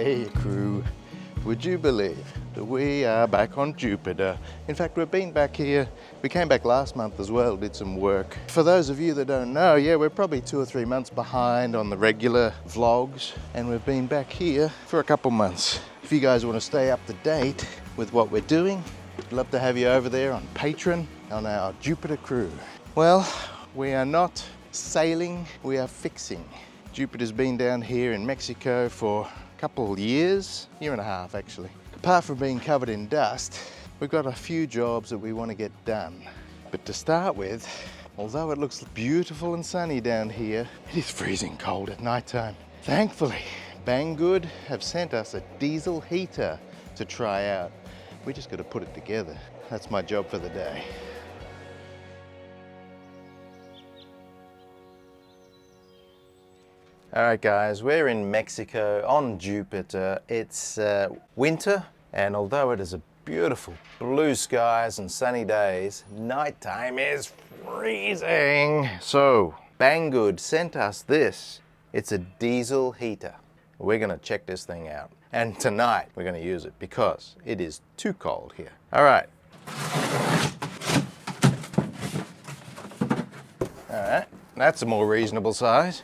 Hey crew, would you believe that we are back on Jupiter? In fact, we've been back here. We came back last month as well, did some work. For those of you that don't know, yeah, we're probably 2 or 3 months behind on the regular vlogs, and we've been back here for a couple months. If you guys want to stay up to date with what we're doing, I'd love to have you over there on Patreon on our Jupiter crew. Well, we are not sailing, we are fixing. Jupiter's been down here in Mexico for a couple of years, year and a half actually. Apart from being covered in dust, we've got a few jobs that we want to get done. But to start with, although it looks beautiful and sunny down here, it is freezing cold at night time. Thankfully, Banggood have sent us a diesel heater to try out. We just got to put it together. That's my job for the day. All right guys, we're in Mexico on Jupiter. It's winter, and although it is a beautiful blue skies and sunny days, nighttime is freezing. So Banggood sent us this. It's a diesel heater. We're gonna check this thing out. And tonight we're gonna use it because it is too cold here. All right. All right, that's a more reasonable size.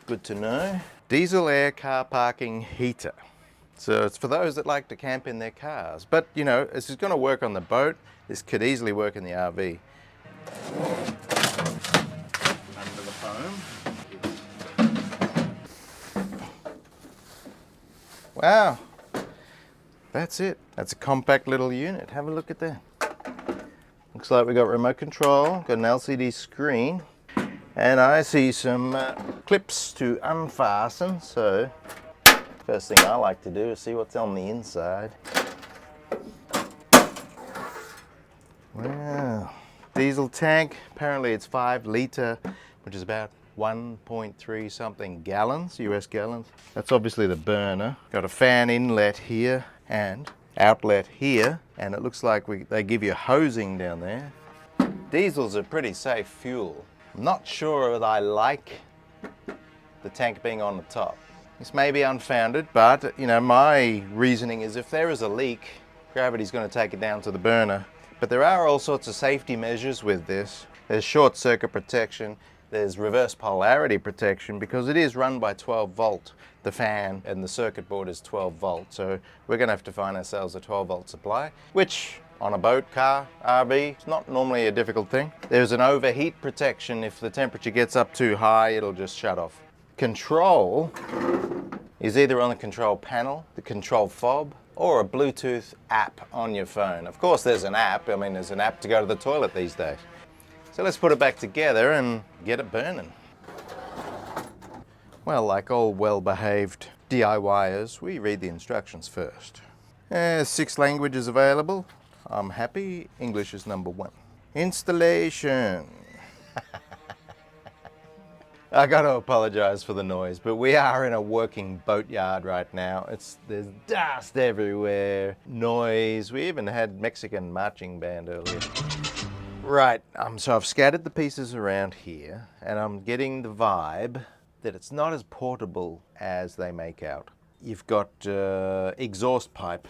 Good to know. Diesel air car parking heater. So it's for those that like to camp in their cars. But you know, this is gonna work on the boat. This could easily work in the RV. Under the foam. Wow, that's it. That's a compact little unit. Have a look at that. Looks like we got remote control, got an LCD screen, and I see some clips to unfasten. So first thing I like to do is see what's on the inside. Wow, diesel tank. Apparently it's 5 litre, which is about 1.3 something gallons, US gallons. That's obviously the burner. Got a fan inlet here and outlet here, and it looks like they give you hosing down there. Diesel's a pretty safe fuel. I'm not sure that I like the tank being on the top. This may be unfounded, but you know, my reasoning is if there is a leak, gravity's going to take it down to the burner. But there are all sorts of safety measures with this. There's short circuit protection. There's reverse polarity protection because it is run by 12 volt. The fan and the circuit board is 12 volt. So we're going to have to find ourselves a 12 volt supply, which on a boat, car, RV, it's not normally a difficult thing. There's an overheat protection. If the temperature gets up too high, it'll just shut off. Control is either on the control panel, the control fob, or a Bluetooth app on your phone. Of course, there's an app. I mean, there's an app to go to the toilet these days. So let's put it back together and get it burning. Well, like all well-behaved DIYers, we read the instructions first. 6 languages available. I'm happy. English is number 1. Installation. I got to apologize for the noise, but we are in a working boatyard right now. There's dust everywhere, noise. We even had Mexican marching band earlier. Right, so I've scattered the pieces around here, and I'm getting the vibe that it's not as portable as they make out. You've got exhaust pipe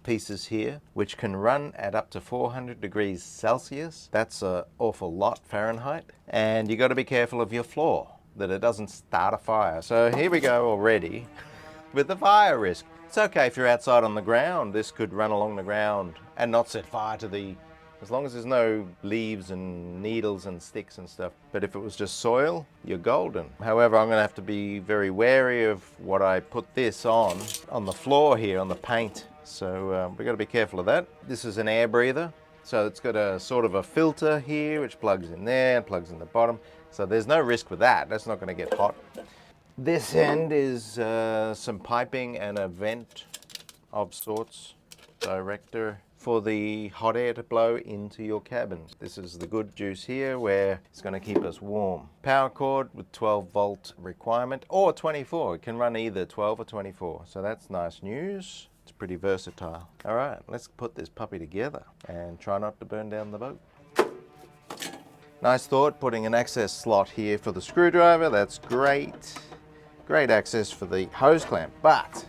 pieces here, which can run at up to 400 degrees Celsius. That's an awful lot Fahrenheit. And you got to be careful of your floor, that it doesn't start a fire. So here we go already with the fire risk. It's okay if you're outside on the ground. This could run along the ground and not set fire to the, as long as there's no leaves and needles and sticks and stuff. But if it was just soil, you're golden. However, I'm gonna have to be very wary of what I put this on the floor here, on the paint. So we've got to be careful of that. This is an air breather. So it's got a sort of a filter here, which plugs in there and plugs in the bottom. So there's no risk with that. That's not gonna get hot. This end is some piping and a vent of sorts, director, for the hot air to blow into your cabin. This is the good juice here where it's going to keep us warm. Power cord with 12 volt requirement or 24. It can run either 12 or 24. So that's nice news. It's pretty versatile. All right, let's put this puppy together and try not to burn down the boat. Nice thought, putting an access slot here for the screwdriver. That's great. Great access for the hose clamp, but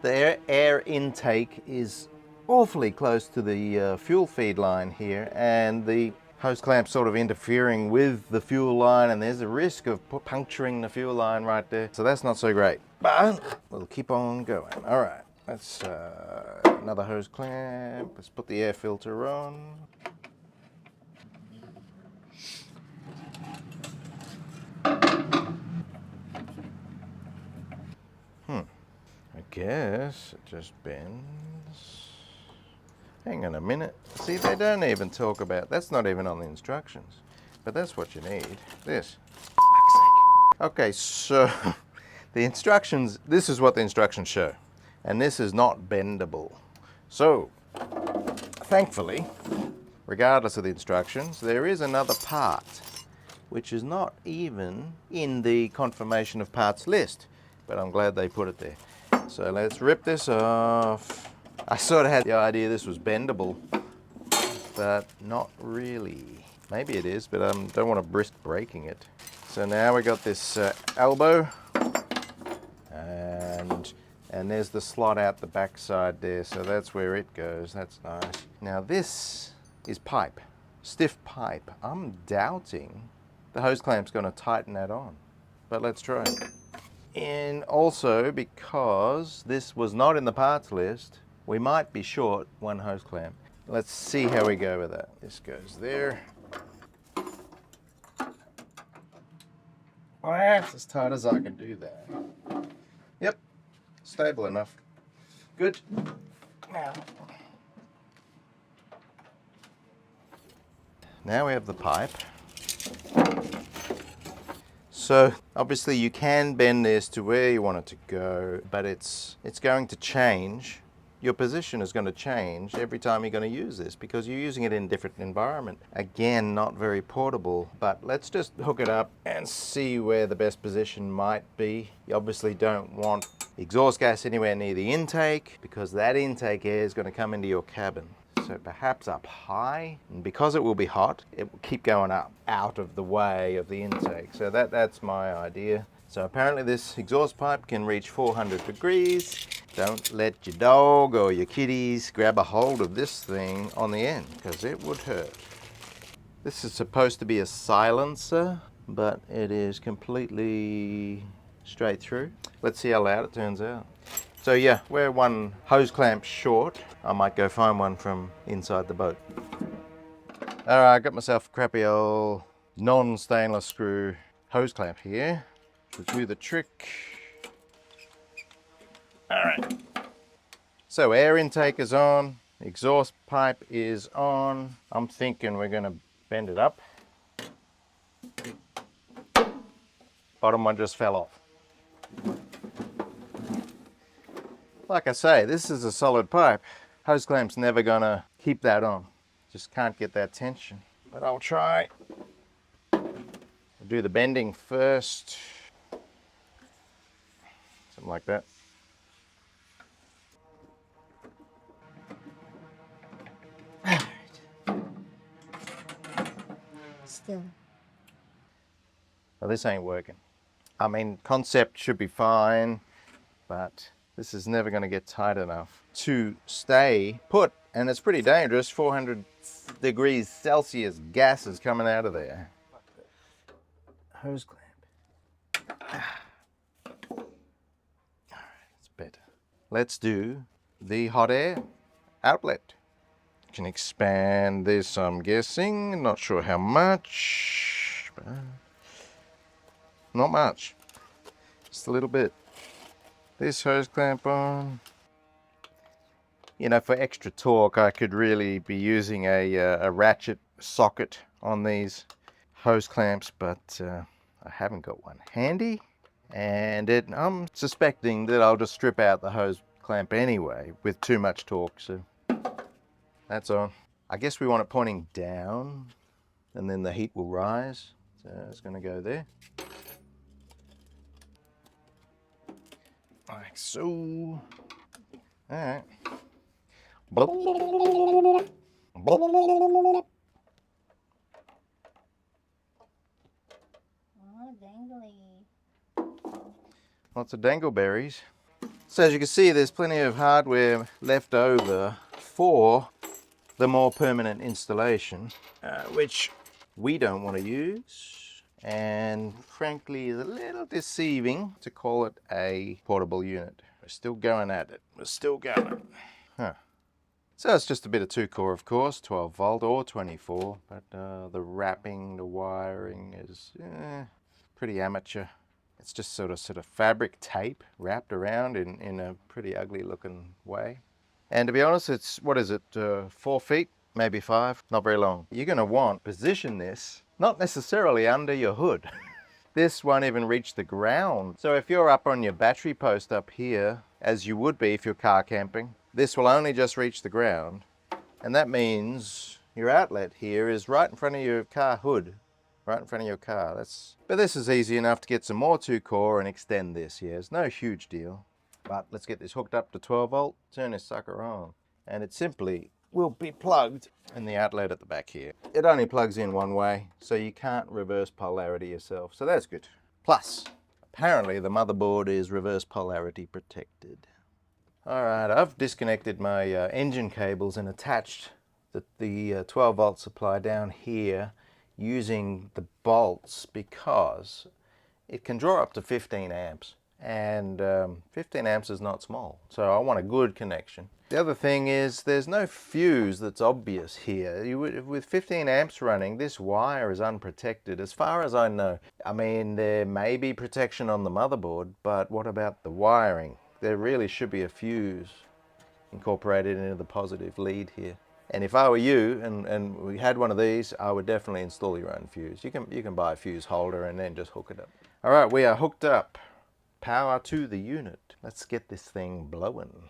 The air intake is awfully close to the fuel feed line here, and the hose clamp sort of interfering with the fuel line, and there's a risk of puncturing the fuel line right there. So that's not so great, but we'll keep on going. All right, that's another hose clamp. Let's put the air filter on. I guess it just bends. Hang on a minute. See, they don't even talk about, that's not even on the instructions, but that's what you need. This. Okay, so the instructions, this is what the instructions show, and this is not bendable. So, thankfully, regardless of the instructions, there is another part which is not even in the confirmation of parts list, but I'm glad they put it there. So let's rip this off. I sort of had the idea this was bendable, but not really. Maybe it is, but I don't want to risk breaking it. So now we got this elbow, and there's the slot out the back side there, so that's where it goes. That's nice. Now this is pipe, stiff pipe. I'm doubting the hose clamp's going to tighten that on, but let's try. And also, because this was not in the parts list, we might be short one hose clamp. Let's see how we go with that. This goes there. Well, that's as tight as I can do that. Yep, stable enough. Good. Now we have the pipe. So obviously you can bend this to where you want it to go, but it's going to change. Your position is going to change every time you're going to use this because you're using it in a different environment. Again, not very portable, but let's just hook it up and see where the best position might be. You obviously don't want exhaust gas anywhere near the intake because that intake air is going to come into your cabin. So perhaps up high, and because it will be hot, it will keep going up out of the way of the intake. So that's my idea. So apparently this exhaust pipe can reach 400 degrees. Don't let your dog or your kitties grab a hold of this thing on the end because it would hurt. This is supposed to be a silencer, but it is completely straight through. Let's see how loud it turns out. So yeah, we're one hose clamp short. I might go find one from inside the boat. All right, I got myself a crappy old non-stainless screw hose clamp here to do the trick. All right. So air intake is on, exhaust pipe is on. I'm thinking we're gonna bend it up. Bottom one just fell off. Like I say, this is a solid pipe. Hose clamp's never gonna keep that on. Just can't get that tension. But I'll try. I'll do the bending first. Something like that. Still. Well, this ain't working. I mean, concept should be fine, but this is never going to get tight enough to stay put. And it's pretty dangerous. 400 degrees Celsius gas is coming out of there. Hose clamp. All right, it's better. Let's do the hot air outlet. Can expand this, I'm guessing. Not sure how much, but not much. Just a little bit. This hose clamp on. You know, for extra torque, I could really be using a ratchet socket on these hose clamps, but I haven't got one handy. And I'm suspecting that I'll just strip out the hose clamp anyway with too much torque. So that's on. I guess we want it pointing down, and then the heat will rise. So it's going to go there. Like so. All right. Oh, dangly. Lots of dangleberries. So as you can see, there's plenty of hardware left over for the more permanent installation, which we don't want to use, and frankly is a little deceiving to call it a portable unit. We're still going at it. We're still going. Huh. So it's just a bit of 2-core, of course, 12 volt or 24, but the wrapping, the wiring is pretty amateur. It's just sort of fabric tape wrapped around in a pretty ugly looking way. And to be honest, it's, what is it, 4 feet, maybe 5, not very long. You're going to want to position this not necessarily under your hood. This won't even reach the ground. So if you're up on your battery post up here, as you would be if you're car camping, this will only just reach the ground. And that means your outlet here is right in front of your car hood, right in front of your car. But this is easy enough to get some more 2-core and extend this. Yeah, it's no huge deal. But let's get this hooked up to 12 volt, turn this sucker on, and it simply will be plugged in the outlet at the back here. It only plugs in one way, so you can't reverse polarity yourself, so that's good. Plus, apparently the motherboard is reverse polarity protected. Alright, I've disconnected my engine cables and attached the 12 volt supply down here using the bolts because it can draw up to 15 amps. And 15 amps is not small, so I want a good connection. The other thing is there's no fuse that's obvious here. With 15 amps running, this wire is unprotected as far as I know. I mean, there may be protection on the motherboard, but what about the wiring? There really should be a fuse incorporated into the positive lead here. And if I were you and we had one of these, I would definitely install your own fuse. You can buy a fuse holder and then just hook it up. All right, we are hooked up. Power to the unit. Let's get this thing blowing.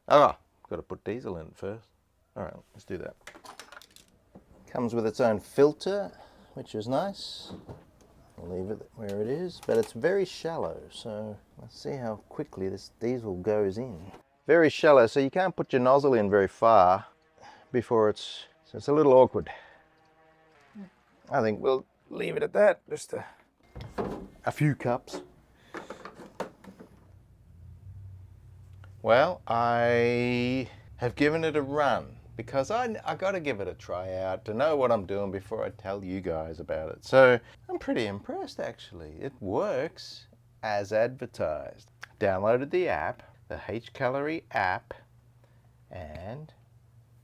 Oh, got to put diesel in first. All right, let's do that. Comes with its own filter, which is nice. I'll leave it where it is, but it's very shallow, so let's see how quickly this diesel goes in. Very shallow, so you can't put your nozzle in very far before so it's a little awkward. I think we'll leave it at that, just a few cups. Well, I have given it a run because I got to give it a try out to know what I'm doing before I tell you guys about it. So I'm pretty impressed actually. It works as advertised. Downloaded the app, the H-Calorie app, and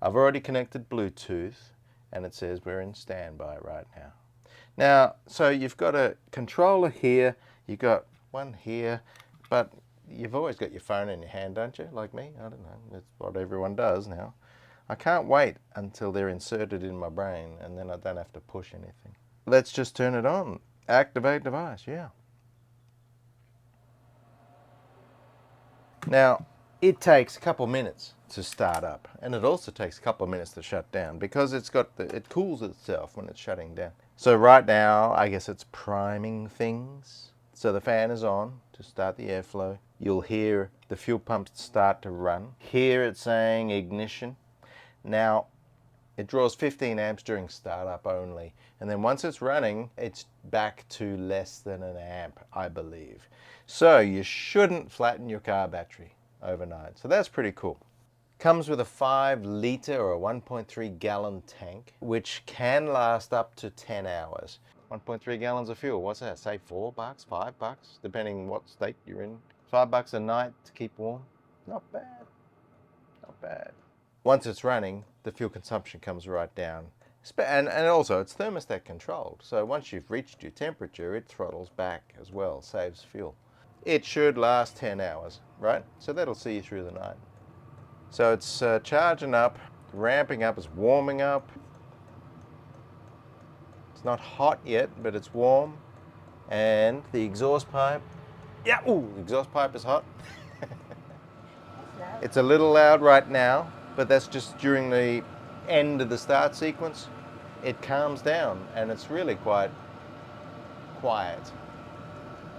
I've already connected Bluetooth and it says we're in standby right now. Now, so you've got a controller here, you've got one here, but you've always got your phone in your hand, don't you? Like me? I don't know. That's what everyone does now. I can't wait until they're inserted in my brain and then I don't have to push anything. Let's just turn it on. Activate device, yeah. Now, it takes a couple minutes to start up and it also takes a couple of minutes to shut down because it cools itself when it's shutting down. So right now, I guess it's priming things. So the fan is on to start the airflow. You'll hear the fuel pump start to run. Here it's saying ignition. Now, it draws 15 amps during startup only. And then once it's running, it's back to less than an amp, I believe. So you shouldn't flatten your car battery overnight. So that's pretty cool. Comes with a 5-liter or a 1.3 gallon tank, which can last up to 10 hours. 1.3 gallons of fuel, what's that, say $4, $5, depending what state you're in. $5 a night to keep warm, not bad, not bad. Once it's running, the fuel consumption comes right down. And also it's thermostat controlled, so once you've reached your temperature, it throttles back as well, saves fuel. It should last 10 hours, right? So that'll see you through the night. So it's charging up, ramping up, it's warming up. It's not hot yet, but it's warm. And the exhaust pipe, yeah, ooh, the exhaust pipe is hot. It's a little loud right now, but that's just during the end of the start sequence. It calms down and it's really quite quiet.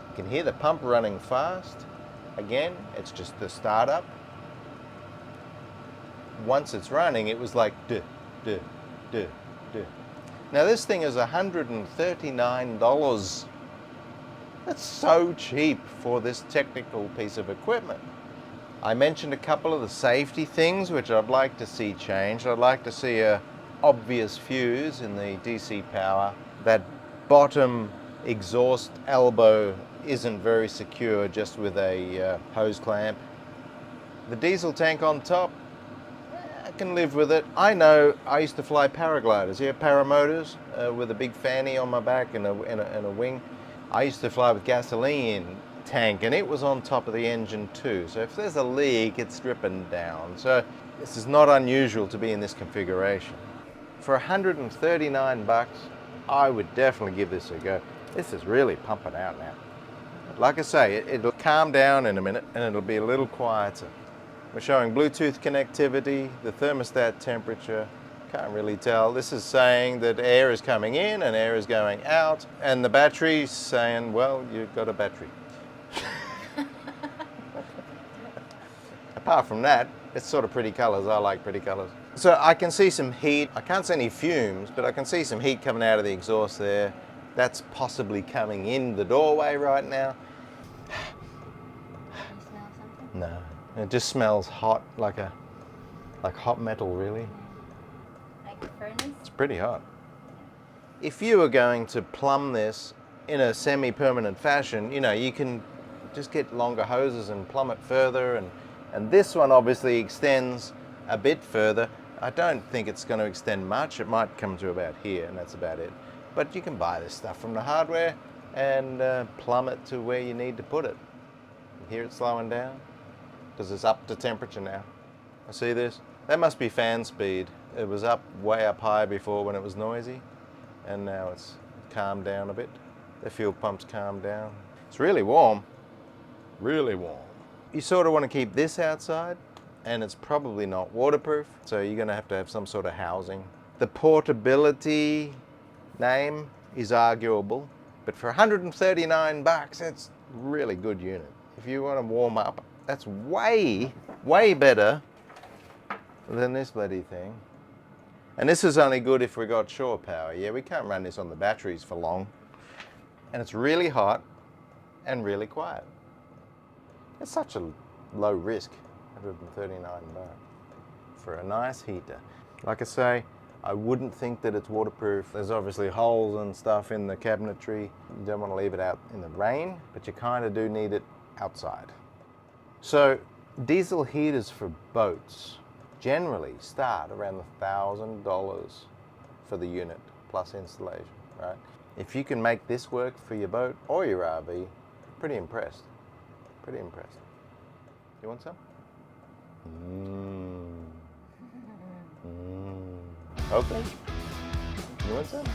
You can hear the pump running fast. Again, it's just the startup. Once it's running, it was like duh, duh, duh, duh. Now this thing is $139. That's so cheap for this technical piece of equipment. I mentioned a couple of the safety things which I'd like to see changed. I'd like to see a obvious fuse in the DC power. That bottom exhaust elbow isn't very secure just with a hose clamp. The diesel tank on top, I can live with it. I know I used to fly paragliders, paramotors with a big fanny on my back and a wing. I used to fly with gasoline tank and it was on top of the engine too. So if there's a leak, it's dripping down. So this is not unusual to be in this configuration. For 139 bucks, I would definitely give this a go. This is really pumping out now. Like I say, it'll calm down in a minute and it'll be a little quieter. We're showing Bluetooth connectivity, the thermostat temperature, can't really tell. This is saying that air is coming in and air is going out, and the battery's saying, well, you've got a battery. Apart from that, it's sort of pretty colors. I like pretty colors. So I can see some heat. I can't see any fumes, but I can see some heat coming out of the exhaust there. That's possibly coming in the doorway right now. You smell something? No, it just smells hot, like hot metal, really. Like a furnace? It's pretty hot. If you were going to plumb this in a semi-permanent fashion, you can just get longer hoses and plumb it further, and this one obviously extends a bit further. I don't think it's going to extend much. It might come to about here, and that's about it. But you can buy this stuff from the hardware and plumb it to where you need to put it. You hear it slowing down? Because it's up to temperature now. I see this? That must be fan speed. It was way up high before when it was noisy, and now it's calmed down a bit. The fuel pump's calmed down. It's really warm, really warm. You sort of want to keep this outside, and it's probably not waterproof, so you're going to have some sort of housing. The portability name is arguable, but for 139 bucks, it's a really good unit. If you want to warm up, that's way, way better than this bloody thing. And this is only good if we got shore power. Yeah, we can't run this on the batteries for long. And it's really hot and really quiet. It's such a low risk, 139 bucks for a nice heater. Like I say, I wouldn't think that it's waterproof. There's obviously holes and stuff in the cabinetry. You don't want to leave it out in the rain, but you kind of do need it outside. So diesel heaters for boats generally start around $1,000 for the unit plus installation, right? If you can make this work for your boat or your RV, pretty impressed. Pretty impressed. You want some? Okay. You want some?